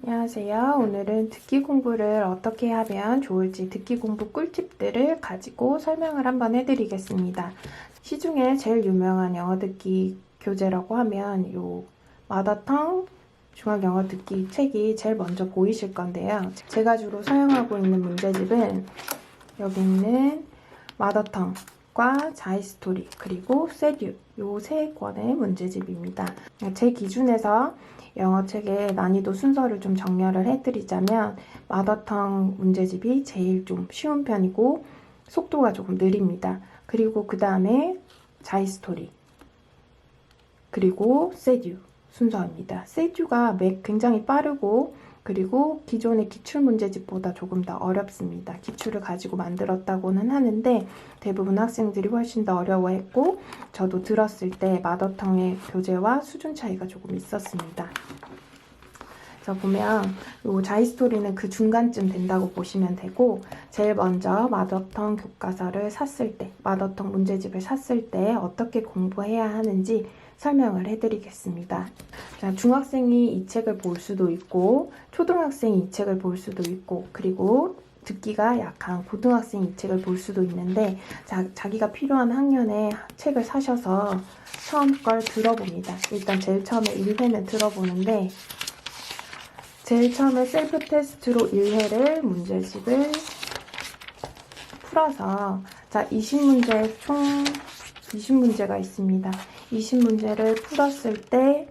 안녕하세요. 오늘은 듣기 공부를 어떻게 하면 좋을지 듣기 공부 꿀팁들을 가지고 설명을 한번 해드리겠습니다. 시중에 제일 유명한 영어 듣기 교재라고 하면 요 마더텅 중학 영어 듣기 책이 제일 먼저 보이실 건데요. 제가 주로 사용하고 있는 문제집은 여기 있는 마더텅과 자이스토리 그리고 세듀 요 세 권의 문제집입니다. 제 기준에서 영어책의 난이도 순서를 좀 정렬을 해드리자면 마더텅 문제집이 제일 좀 쉬운 편이고 속도가 조금 느립니다. 그리고 그 다음에 자이스토리 그리고 세듀 순서입니다. 세듀가 굉장히 빠르고 그리고 기존의 기출문제집보다 조금 더 어렵습니다. 기출을 가지고 만들었다고는 하는데 대부분 학생들이 훨씬 더 어려워했고 저도 들었을 때 마더텅의 교재와 수준 차이가 조금 있었습니다. 그래서 보면 이 자이스토리는 그 중간쯤 된다고 보시면 되고 제일 먼저 마더텅 교과서를 샀을 때, 마더텅 문제집을 샀을 때 어떻게 공부해야 하는지 설명을 해드리겠습니다. 자, 중학생이 이 책을 볼 수도 있고 초등학생이 이 책을 볼 수도 있고 그리고 듣기가 약한 고등학생이 이 책을 볼 수도 있는데 자기가 필요한 학년에 책을 사셔서 처음 걸 들어봅니다. 일단 제일 처음에 1회는 들어보는데 제일 처음에 셀프 테스트로 1회를 문제집을 풀어서 자 20문제 총 20문제가 있습니다. 20문제를 풀었을 때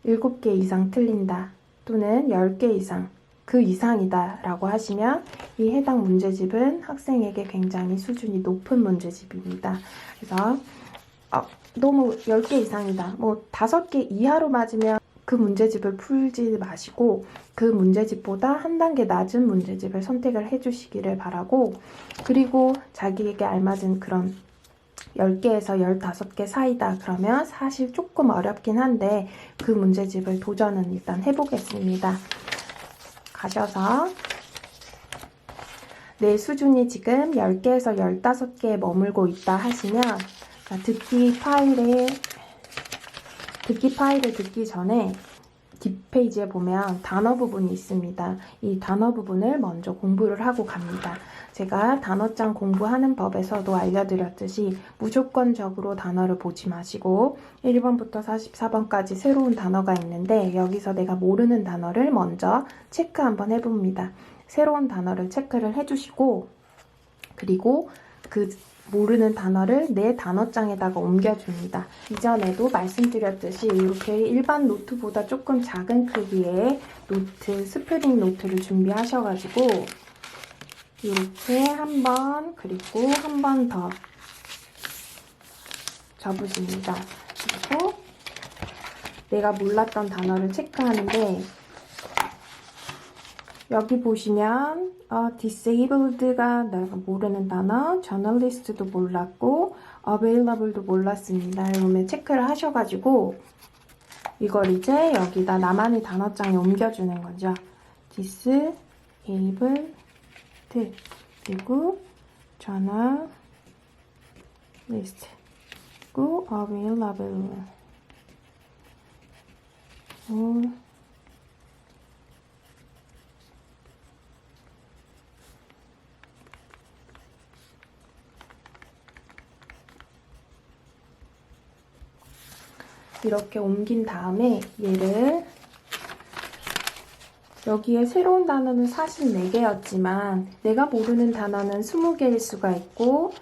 7개 이상 틀린다 또는 10개 이상 그 이상이다 라고 하시면 이 해당 문제집은 학생에게 굉장히 수준이 높은 문제집입니다. 그래서 너무 10개 이상이다 뭐 5개 이하로 맞으면 그 문제집을 풀지 마시고 그 문제집보다 한 단계 낮은 문제집을 선택을 해주시기를 바라고 그리고 자기에게 알맞은 그런 10개에서 15개 사이다 그러면 사실 조금 어렵긴 한데 그 문제집을 도전은 일단 해보겠습니다. 가셔서 내 수준이 지금 10개에서 15개에 머물고 있다 하시면 듣기 파일을 듣기 전에 뒷페이지에 보면 단어 부분이 있습니다. 이 단어 부분을 먼저 공부를 하고 갑니다. 제가 단어장 공부하는 법에서도 알려드렸듯이 무조건적으로 단어를 보지 마시고 1번부터 44번까지 새로운 단어가 있는데 여기서 내가 모르는 단어를 먼저 체크 한번 해봅니다. 새로운 단어를 체크를 해주시고 그리고 그 모르는 단어를 내 단어장에다가 옮겨줍니다. 이전에도 말씀드렸듯이 이렇게 일반 노트보다 조금 작은 크기의 노트, 스프링 노트를 준비하셔가지고 이렇게 한 번 그리고 한 번 더 접으십니다. 그리고 내가 몰랐던 단어를 체크하는데 여기 보시면 disabled가 내가 모르는 단어, journalist도 몰랐고 available도 몰랐습니다. 이러면 체크를 하셔가지고 이걸 이제 여기다 나만의 단어장에 옮겨주는 거죠. disabled 그리고 journalist 그리고 available 이렇게 옮긴 다음에 얘를 여기에 새로운 단어는 44개였지만 내가 모르는 단어는 20개일 수가 있고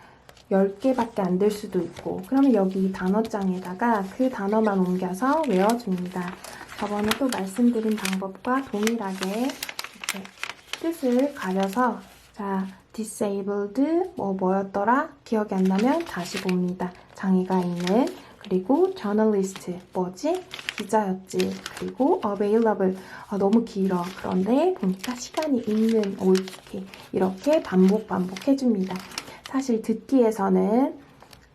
10개밖에 안 될 수도 있고 그러면 여기 단어장에다가 그 단어만 옮겨서 외워줍니다. 저번에 또 말씀드린 방법과 동일하게 이렇게 뜻을 가려서 자 disabled 뭐였더라 기억이 안 나면 다시 봅니다. 장애가 있는 그리고 journalist 뭐지? 기자였지. 그리고 available 너무 길어. 그런데 보니까 시간이 있는 이렇게 반복해줍니다. 사실 듣기에서는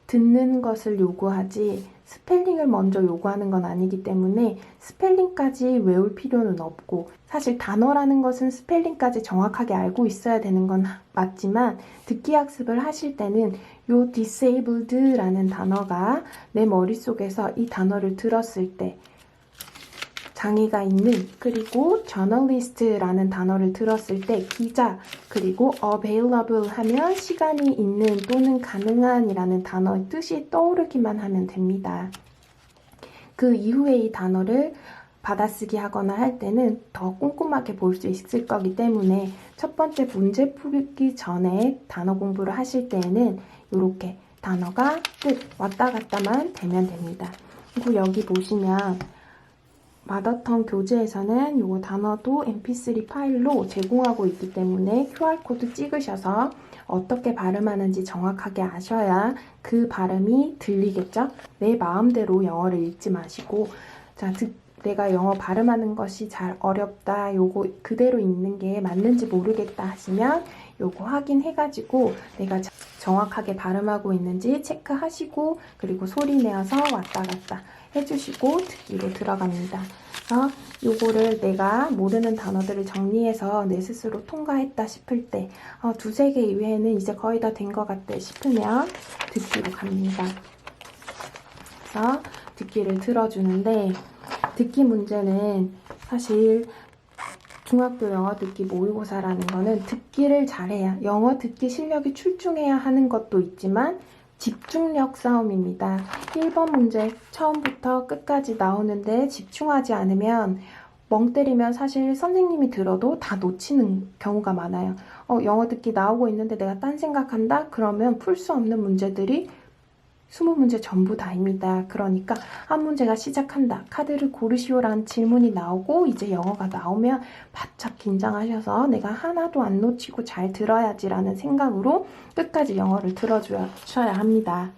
듣는 것을 요구하지 스펠링을 먼저 요구하는 건 아니기 때문에 스펠링까지 외울 필요는 없고 사실 단어라는 것은 스펠링까지 정확하게 알고 있어야 되는 건 맞지만 듣기 학습을 하실 때는 요 disabled라는 단어가 내 머릿속에서 이 단어를 들었을 때 장애가 있는, 그리고 journalist라는 단어를 들었을 때 기자, 그리고 available 하면 시간이 있는 또는 가능한이라는 단어의 뜻이 떠오르기만 하면 됩니다. 그 이후에 이 단어를 받아쓰기 하거나 할 때는 더 꼼꼼하게 볼 수 있을 거기 때문에 첫 번째 문제 풀기 전에 단어 공부를 하실 때에는 이렇게 단어가 뜻 왔다 갔다만 되면 됩니다. 그리고 여기 보시면 마더텅 교재에서는 이 단어도 mp3 파일로 제공하고 있기 때문에 QR코드 찍으셔서 어떻게 발음하는지 정확하게 아셔야 그 발음이 들리겠죠? 내 마음대로 영어를 읽지 마시고, 자, 내가 영어 발음하는 것이 잘 어렵다, 요거 그대로 읽는 게 맞는지 모르겠다 하시면 요거 확인해가지고 내가 정확하게 발음하고 있는지 체크하시고, 그리고 소리 내어서 왔다 갔다 해주시고 듣기로 들어갑니다. 그래서 요거를 내가 모르는 단어들을 정리해서 내 스스로 통과했다 싶을 때 두세 개 이외에는 이제 거의 다 된 것 같다 싶으면 듣기로 갑니다. 그래서 듣기를 들어주는데, 듣기 문제는 사실 중학교 영어 듣기 모의고사라는 거는 듣기를 잘해야, 영어 듣기 실력이 출중해야 하는 것도 있지만 집중력 싸움입니다. 1번 문제 처음부터 끝까지 나오는데 집중하지 않으면 멍 때리면 사실 선생님이 들어도 다 놓치는 경우가 많아요. 영어 듣기 나오고 있는데 내가 딴 생각한다? 그러면 풀 수 없는 문제들이 20문제 전부 다입니다. 그러니까 한 문제가 시작한다, 카드를 고르시오라는 질문이 나오고 이제 영어가 나오면 바짝 긴장하셔서 내가 하나도 안 놓치고 잘 들어야지라는 생각으로 끝까지 영어를 들어주셔야 합니다.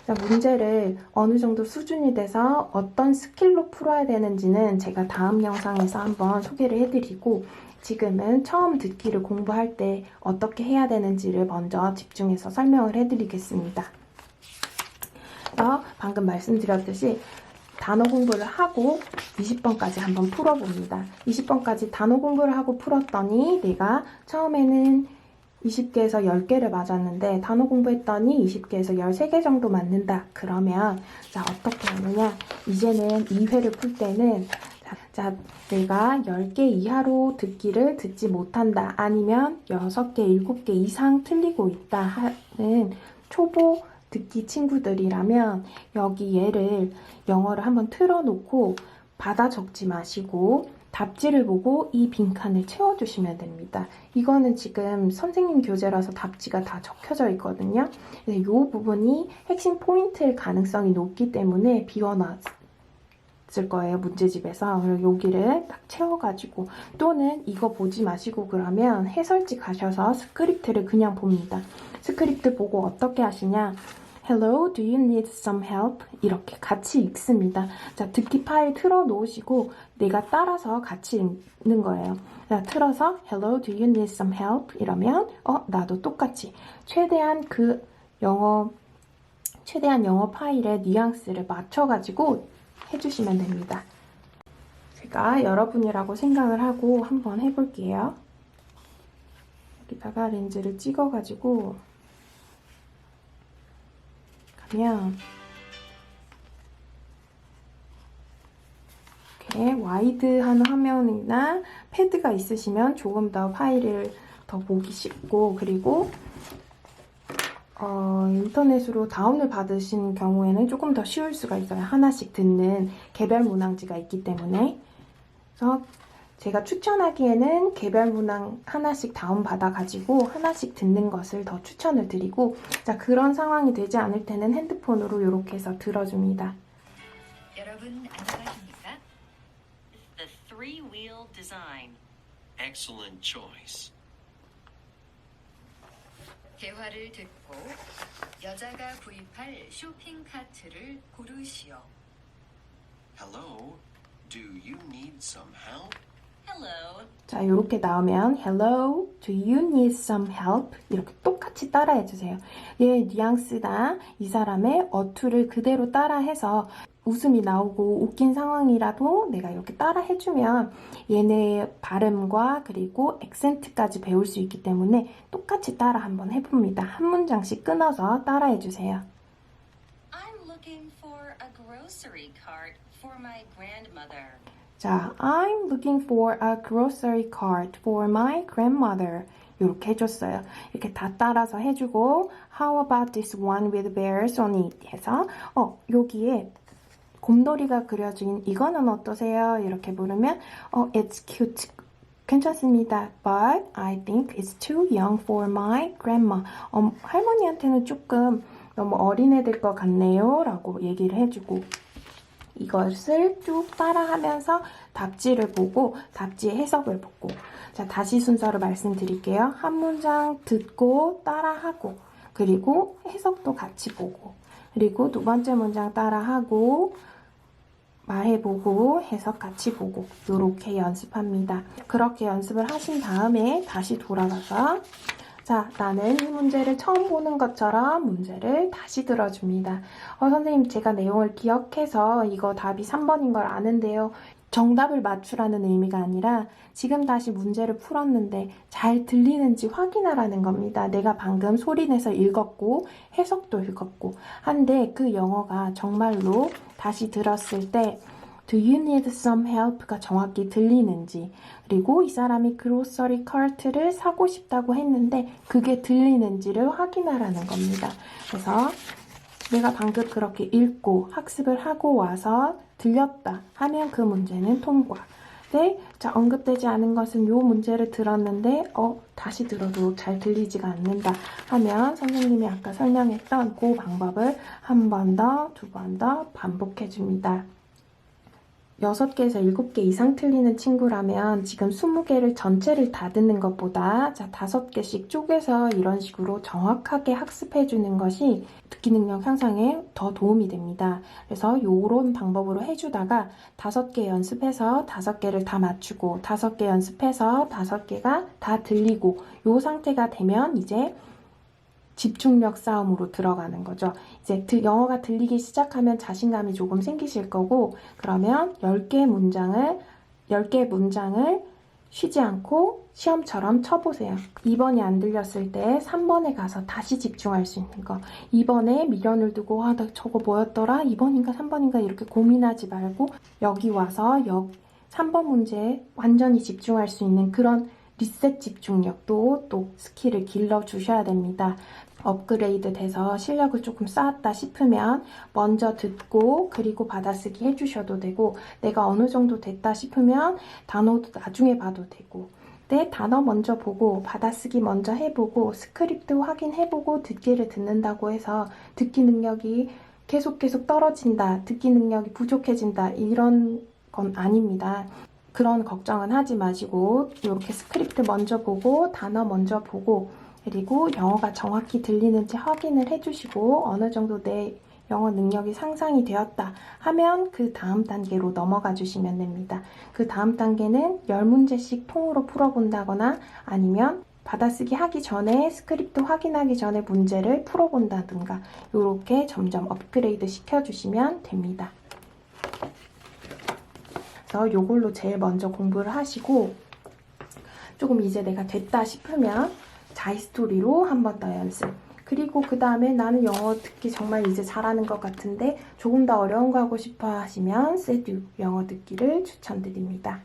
자, 문제를 어느 정도 수준이 돼서 어떤 스킬로 풀어야 되는지는 제가 다음 영상에서 한번 소개를 해드리고, 지금은 처음 듣기를 공부할 때 어떻게 해야 되는지를 먼저 집중해서 설명을 해드리겠습니다. 방금 말씀드렸듯이 단어 공부를 하고 20번까지 한번 풀어봅니다. 20번까지 단어 공부를 하고 풀었더니 내가 처음에는 20개에서 10개를 맞았는데 단어 공부했더니 20개에서 13개 정도 맞는다. 그러면 자, 어떻게 하느냐, 이제는 2회를 풀 때는 자, 내가 10개 이하로 듣기를 듣지 못한다, 아니면 6개, 7개 이상 틀리고 있다 하는 초보 듣기 친구들이라면 여기 얘를 영어를 한번 틀어놓고 받아 적지 마시고 답지를 보고 이 빈칸을 채워주시면 됩니다. 이거는 지금 선생님 교재라서 답지가 다 적혀져 있거든요. 이 부분이 핵심 포인트일 가능성이 높기 때문에 비워놨을 거예요, 문제집에서. 그리고 여기를 딱 채워가지고, 또는 이거 보지 마시고 그러면 해설지 가셔서 스크립트를 그냥 봅니다. 스크립트 보고 어떻게 하시냐, Hello, do you need some help? 이렇게 같이 읽습니다. 자, 듣기 파일 틀어 놓으시고 내가 따라서 같이 읽는 거예요. 자, 틀어서 Hello, do you need some help? 이러면 나도 똑같이 최대한 영어 파일의 뉘앙스를 맞춰가지고 해주시면 됩니다. 제가 여러분이라고 생각을 하고 한번 해볼게요. 여기다가 렌즈를 찍어가지고 가면 이렇게 와이드한 화면이나 패드가 있으시면 조금 더 파일을 더 보기 쉽고, 그리고 인터넷으로 다운을 받으신 경우에는 조금 더 쉬울 수가 있어요. 하나씩 듣는 개별 문항지가 있기 때문에. 그래서 제가 추천하기에는 개별 문항 하나씩 다운받아가지고 하나씩 듣는 것을 더 추천을 드리고, 자, 그런 상황이 되지 않을 때는 핸드폰으로 이렇게 해서 들어줍니다. 여러분 안녕하십니까? The three-wheel design. Excellent choice. 대화를 듣고 여자가 구입할 쇼핑 카트를 고르시오. Hello, do you need some help? Hello. 자, 이렇게 나오면 Hello, do you need some help? 이렇게 똑같이 따라해주세요. 얘 뉘앙스나 이 사람의 어투를 그대로 따라해서 웃음이 나오고 웃긴 상황이라도 내가 이렇게 따라해주면 얘네의 발음과 그리고 액센트까지 배울 수 있기 때문에 똑같이 따라 한번 해봅니다. 한 문장씩 끊어서 따라해주세요. I'm looking for a grocery cart for my grandmother. 자, I'm looking for a grocery cart for my grandmother. 이렇게 해줬어요. 이렇게 다 따라서 해주고 How about this one with bears on it? 해서 여기에 곰돌이가 그려진 이거는 어떠세요? 이렇게 물으면 It's cute. 괜찮습니다. But I think it's too young for my grandma. 할머니한테는 조금 너무 어린애들 것 같네요. 라고 얘기를 해주고 이것을 쭉 따라하면서 답지를 보고 답지의 해석을 보고 자 다시 순서로 말씀드릴게요. 한 문장 듣고 따라하고 그리고 해석도 같이 보고 그리고 두 번째 문장 따라하고 말해보고 해석 같이 보고 이렇게 연습합니다. 그렇게 연습을 하신 다음에 다시 돌아가서 자, 나는 이 문제를 처음 보는 것처럼 문제를 다시 들어줍니다. 선생님 제가 내용을 기억해서 이거 답이 3번인 걸 아는데요. 정답을 맞추라는 의미가 아니라 지금 다시 문제를 풀었는데 잘 들리는지 확인하라는 겁니다. 내가 방금 소리내서 읽었고 해석도 읽었고 한데 그 영어가 정말로 다시 들었을 때 Do you need some help가 정확히 들리는지 그리고 이 사람이 그로서리 카트를 사고 싶다고 했는데 그게 들리는지를 확인하라는 겁니다. 그래서 내가 방금 그렇게 읽고 학습을 하고 와서 들렸다 하면 그 문제는 통과. 네, 자 언급되지 않은 것은 이 문제를 들었는데 다시 들어도 잘 들리지가 않는다 하면 선생님이 아까 설명했던 그 방법을 한 번 더, 두 번 더 반복해 줍니다. 6개에서 7개 이상 틀리는 친구라면 지금 20개를 전체를 다 듣는 것보다 자 5개씩 쪼개서 이런 식으로 정확하게 학습해 주는 것이 듣기 능력 향상에 더 도움이 됩니다. 그래서 이런 방법으로 해주다가 5개 연습해서 5개를 다 맞추고 5개 연습해서 5개가 다 들리고 이 상태가 되면 이제 집중력 싸움으로 들어가는 거죠. 이제 영어가 들리기 시작하면 자신감이 조금 생기실 거고 그러면 10개 문장을 쉬지 않고 시험처럼 쳐보세요. 2번이 안 들렸을 때 3번에 가서 다시 집중할 수 있는 거. 2번에 미련을 두고 나 저거 뭐였더라? 2번인가 3번인가 이렇게 고민하지 말고 여기 와서 3번 문제에 완전히 집중할 수 있는 그런 리셋 집중력도 또 스킬을 길러주셔야 됩니다. 업그레이드 돼서 실력을 조금 쌓았다 싶으면 먼저 듣고 그리고 받아쓰기 해주셔도 되고 내가 어느 정도 됐다 싶으면 단어도 나중에 봐도 되고 내 단어 먼저 보고 받아쓰기 먼저 해보고 스크립트 확인해보고 듣기를 듣는다고 해서 듣기 능력이 계속 떨어진다, 듣기 능력이 부족해진다 이런 건 아닙니다. 그런 걱정은 하지 마시고 이렇게 스크립트 먼저 보고 단어 먼저 보고 그리고 영어가 정확히 들리는지 확인을 해주시고 어느 정도 내 영어 능력이 상상이 되었다 하면 그 다음 단계로 넘어가 주시면 됩니다. 그 다음 단계는 10문제씩 통으로 풀어본다거나 아니면 받아쓰기 하기 전에 스크립트 확인하기 전에 문제를 풀어본다든가 이렇게 점점 업그레이드 시켜주시면 됩니다. 그래서 이걸로 제일 먼저 공부를 하시고 조금 이제 내가 됐다 싶으면 자이스토리로 한 번 더 연습 그리고 그 다음에 나는 영어 듣기 정말 이제 잘하는 것 같은데 조금 더 어려운 거 하고 싶어 하시면 세듀 영어 듣기를 추천드립니다.